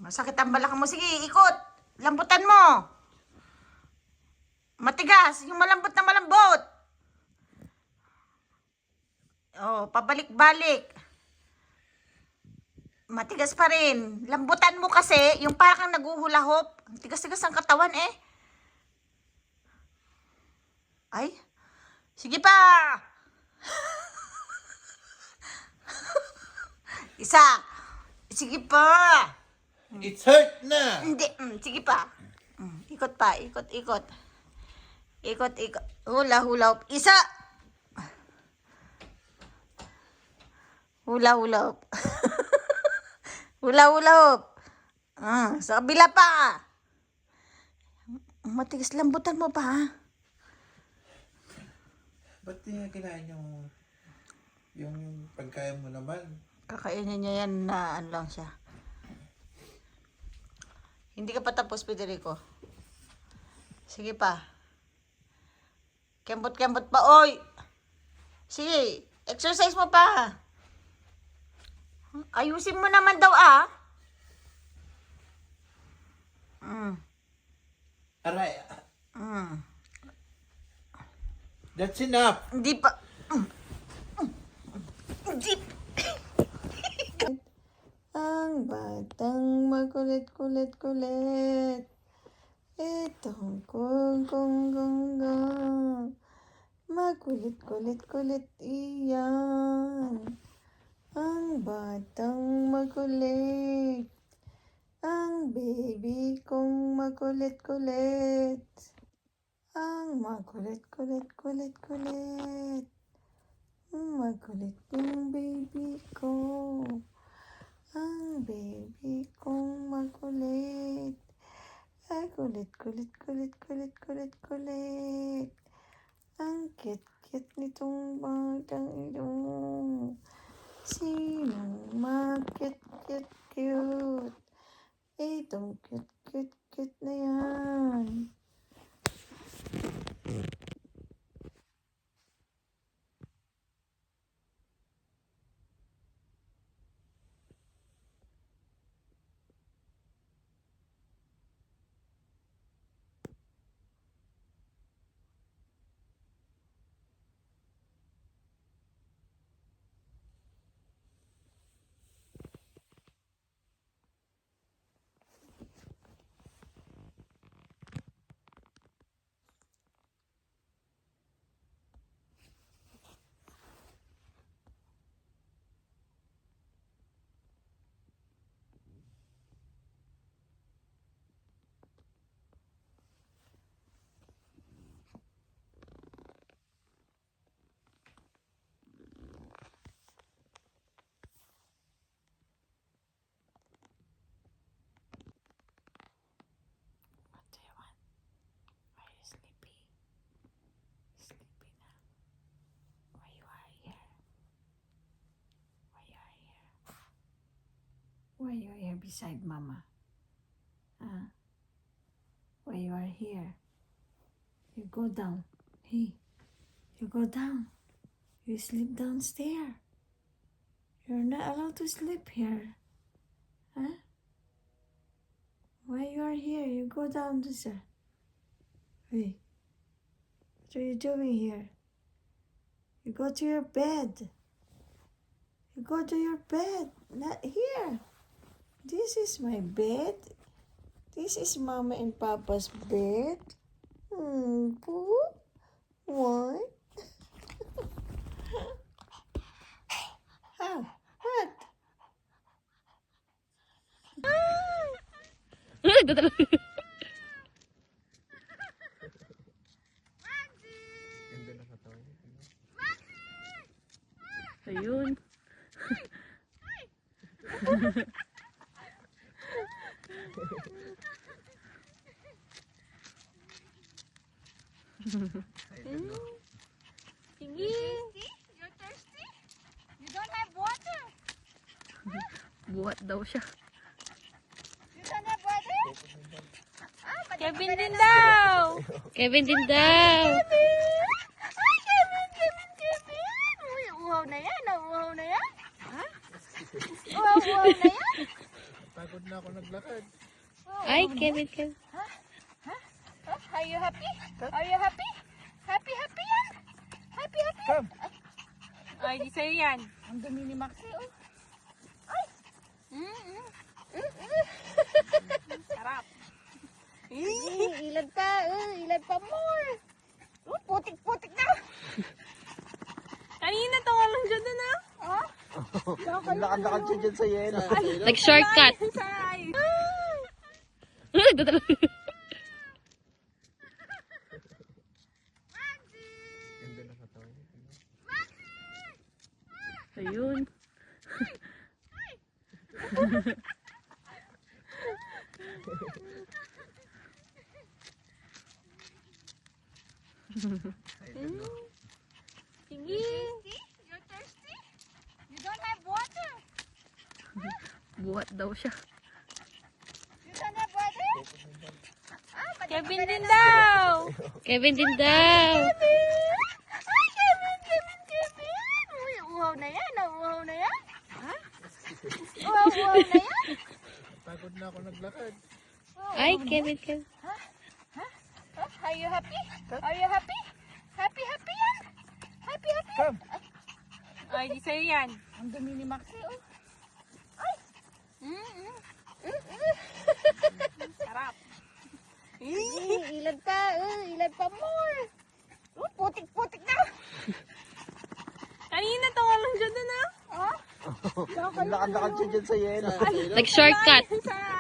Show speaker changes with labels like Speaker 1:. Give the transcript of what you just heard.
Speaker 1: Masakit ang balakang mo. Sige, ikot. Lambutan mo. Matigas. Yung malambot na malambot. Oh, pabalik-balik. Matigas pa rin. Lambutan mo kasi, yung parang naguhulahop. Ang tigas-tigas ang katawan eh. Ay. Sige pa. Isa. Sige pa.
Speaker 2: It's hurt na.
Speaker 1: Hindi. Sige pa. Ikot pa. Ikot. Ikot. Hula. Isa. Hula. Hula. Sa kabila pa. Matigas, lambutan mo pa ha.
Speaker 2: Ba't di nga kinain yung pagkain mo naman?
Speaker 1: Kakainin niya yan na ano lang siya. Hindi ka pa tapos, Federico. Sige pa. Kembot pa. Oy! Sige, exercise mo pa. Ayusin mo naman daw
Speaker 2: Aray. That's enough.
Speaker 1: Hindi pa. Hindi. Ang batang makulit-kulit-kulit. Itong kung. Makulit-kulit-kulit iyan. Ang batang makulit. Ang baby kong makulit-kulit. Ang makulit-kulit-kulit-kulit. Makulit yung baby ko. Ang baby kong makulit. Ay, kulit. Ang cute nitong batang ito. Sinong cute. Itong cute na yan. Why you are here beside Mama? Why you are here? You go down. Hey, you go down. You sleep downstairs. You're not allowed to sleep here. Why you are here? You go down to sir. Hey, what are you doing here? You go to your bed. You go to your bed, not here. This is my bed. This is Mama and Papa's bed. Poo. What? What?
Speaker 3: Ayun.
Speaker 4: Sige. You're thirsty? You don't have water?
Speaker 3: Buhat daw siya.
Speaker 4: You don't have water?
Speaker 3: Kevin din daw! Kevin din daw!
Speaker 4: Ay, Kevin! Uy, uhaw na yan. Ha? Uhaw na yan.
Speaker 2: Pagod na na ako naglakad.
Speaker 3: Ay, Kevin.
Speaker 4: Are you happy? Are you happy? Happy yan? Happy?
Speaker 2: Come!
Speaker 3: Ay, di sa'yo yan.
Speaker 4: Ang dumi ni Maxi, oh.
Speaker 3: Sarap.
Speaker 4: Ilad pa more. Putik na.
Speaker 3: Kanina, tumalong siya doon, ah.
Speaker 2: Lakad-lakad siya dyan sa yelo.
Speaker 3: Nag-shortcut.
Speaker 4: Say.
Speaker 2: Ganda na katawan.
Speaker 3: Ayun. Sige.
Speaker 4: You're thirsty? You don't have water?
Speaker 3: Buhat daw siya.
Speaker 4: You don't have water?
Speaker 3: Kevin din daw. Kevin din daw.
Speaker 4: Ay, Kevin! Uy, uhaw na yan. Uhaw na yan. Uhaw na yan.
Speaker 2: Pagod na ako naglakad.
Speaker 3: Ay, Kevin.
Speaker 4: Are you happy? Are you happy? Happy yan? Happy?
Speaker 2: Come!
Speaker 3: Ay, di sa'yo yan.
Speaker 4: Ang dumi ni Maxi, oh.
Speaker 3: Sarap.
Speaker 4: Ilad pa more. Putik na.
Speaker 3: Kanina, tumalong siya doon, ah.
Speaker 2: Lakad-lakad siya dyan sa yelo.
Speaker 3: Nag-shortcut.
Speaker 4: Say.